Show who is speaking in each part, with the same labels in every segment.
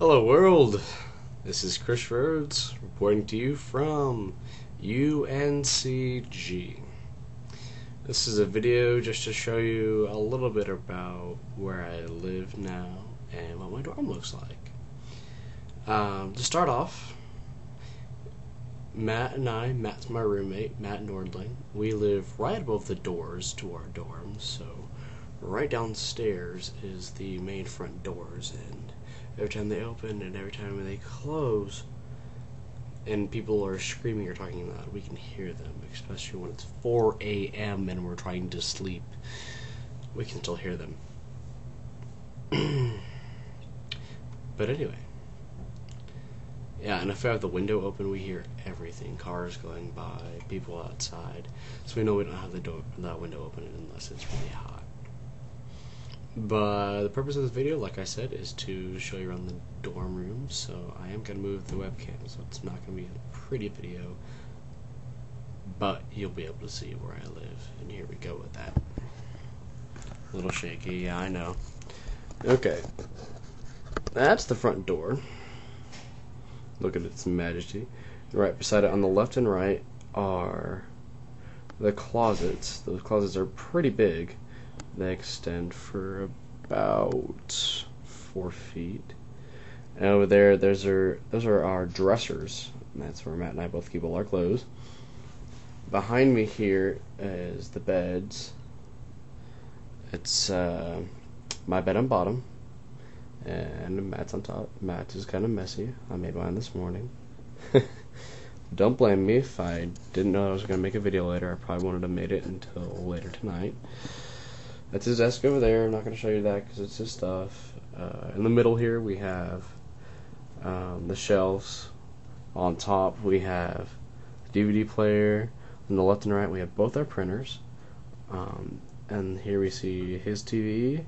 Speaker 1: Hello world, this is Chris Rhodes reporting to you from UNCG. This is a video just to show you a little bit about where I live now and what my dorm looks like. To start off, Matt's my roommate, Matt Nordling. We live right above the doors to our dorms, so right downstairs is the main front doors, and every time they open and every time they close and people are screaming or talking loud, we can hear them, especially when it's 4 a.m. and we're trying to sleep. We can still hear them. But anyway, yeah, and if I have the window open, we hear everything. Cars going by, people outside. So we know we don't have that window open unless it's really hot. But the purpose of this video, like I said, is to show you around the dorm room. So I am going to move the webcam, so it's not going to be a pretty video. But you'll be able to see where I live. And here we go with that. A little shaky, yeah, I know. Okay. That's the front door. Look at its majesty. Right beside it on the left and right are the closets. Those closets are pretty big. They extend for about 4 feet. And over there, those are our dressers. And that's where Matt and I both keep all our clothes. Behind me here is the beds. It's my bed on bottom, and Matt's on top. Matt's is kind of messy. I made mine this morning. Don't blame me if I didn't know I was going to make a video later. I probably wouldn't have made it until later tonight. That's his desk over there. I'm not going to show you that because it's his stuff. In the middle here we have the shelves. On top we have the DVD player. On the left and right we have both our printers. And here we see his TV,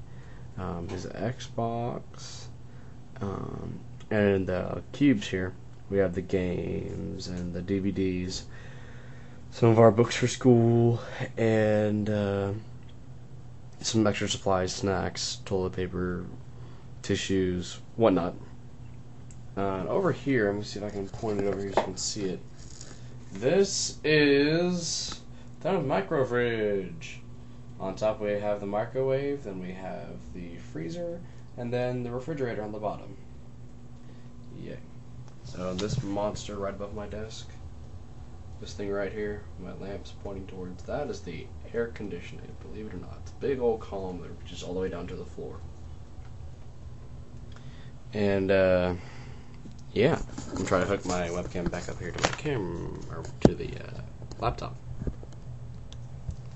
Speaker 1: his Xbox, and the cubes here. We have the games and the DVDs, some of our books for school, and some extra supplies, snacks, toilet paper, tissues, whatnot. Over here, I'm going to see if I can point it over here so you can see it. This is the micro fridge. On top we have the microwave, then we have the freezer, and then the refrigerator on the bottom. Yeah. So this monster right above my desk, this thing right here, my lamp's pointing towards, that is the air conditioning, believe it or not. It's a big old column that reaches all the way down to the floor. And yeah, I'm trying to hook my webcam back up here to my camera, or to the laptop.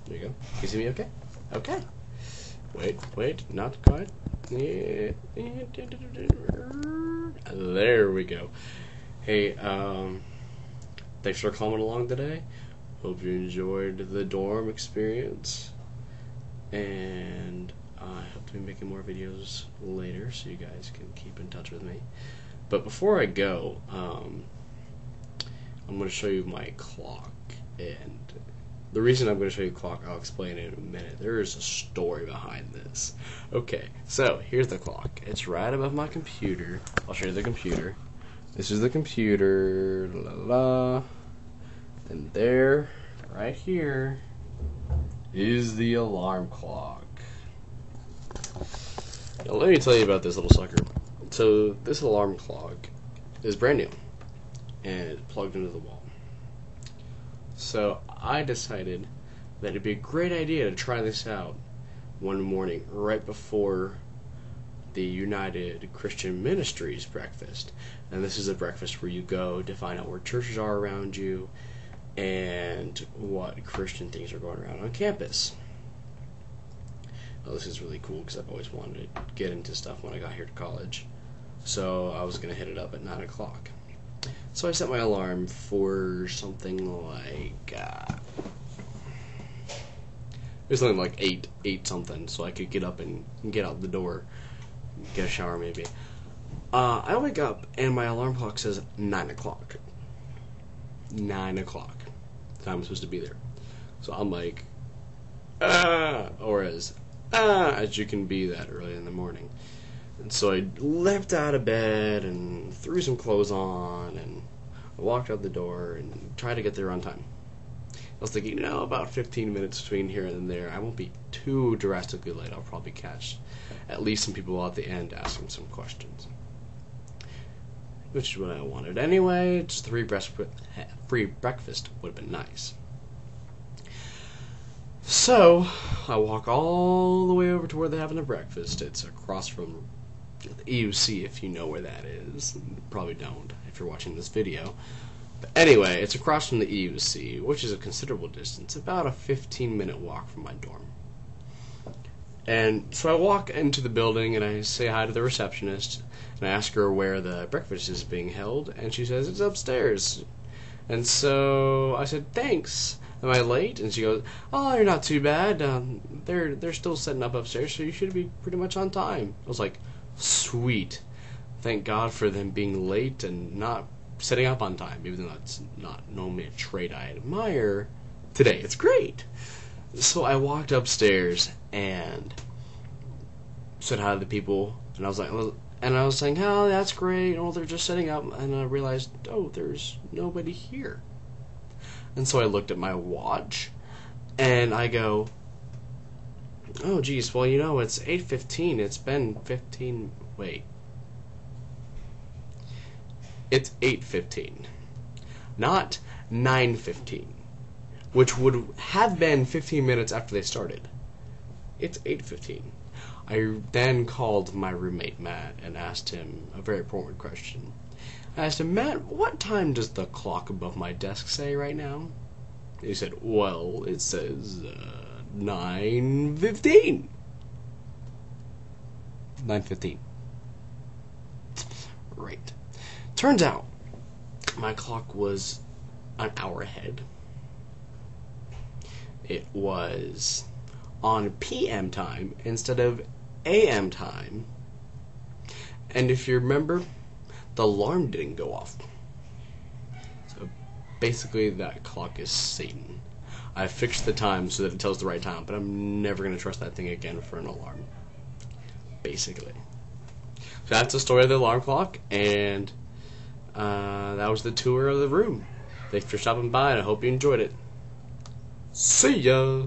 Speaker 1: There you go. Can you see me okay? Okay. Wait, not quite. There we go. Hey, thanks for coming along today. Hope you enjoyed the dorm experience. And I hope to be making more videos later so you guys can keep in touch with me. But before I go, I'm going to show you my clock. And the reason I'm going to show you the clock, I'll explain in a minute. There is a story behind this. Okay, so here's the clock. It's right above my computer. I'll show you the computer. This is the computer. La la la. And there, right here, is the alarm clock. Now let me tell you about this little sucker. So this alarm clock is brand new, and it's plugged into the wall. So I decided that it'd be a great idea to try this out one morning right before the United Christian Ministries breakfast. And this is a breakfast where you go to find out where churches are around you and what Christian things are going around on campus. Now this is really cool because I've always wanted to get into stuff when I got here to college. So I was going to hit it up at 9 o'clock. So I set my alarm for something like it was something like 8 something, so I could get up and get out the door, get a shower maybe. I wake up and my alarm clock says 9 o'clock. 9 o'clock. I'm supposed to be there. So I'm like, or as you can be that early in the morning. And so I leapt out of bed and threw some clothes on and I walked out the door and tried to get there on time. I was thinking, about 15 minutes between here and there. I won't be too drastically late. I'll probably catch at least some people at the end asking some questions. Which is what I wanted. Anyway, just free breakfast would have been nice. So, I walk all the way over to where they're having their breakfast. It's across from the EUC, if you know where that is. You probably don't if you're watching this video. But anyway, it's across from the EUC, which is a considerable distance, about a 15-minute walk from my dorm. And so I walk into the building and I say hi to the receptionist and I ask her where the breakfast is being held, and she says it's upstairs. And so I said, thanks. Am I late? And she goes, oh, you're not too bad. They're still setting up upstairs, so you should be pretty much on time. I was like, sweet. Thank God for them being late and not setting up on time, even though that's not normally a trait I admire. Today, it's great. So I walked upstairs and said hi to the people, and I was saying, oh, that's great. Oh, they're just setting up, and I realized, oh, there's nobody here. And so I looked at my watch, and I go, oh, geez, well, it's 8:15. It's been 15. Wait. It's 8:15, not 9:15, which would have been 15 minutes after they started. It's 8:15. I then called my roommate, Matt, and asked him a very important question. I asked him, Matt, what time does the clock above my desk say right now? He said, well, it says 9:15. 9:15. Right. Turns out, my clock was an hour ahead. It was on PM time instead of AM time. And if you remember, the alarm didn't go off. So basically that clock is Satan. I fixed the time so that it tells the right time, but I'm never going to trust that thing again for an alarm. Basically. So that's the story of the alarm clock, and that was the tour of the room. Thanks for stopping by, and I hope you enjoyed it. See ya!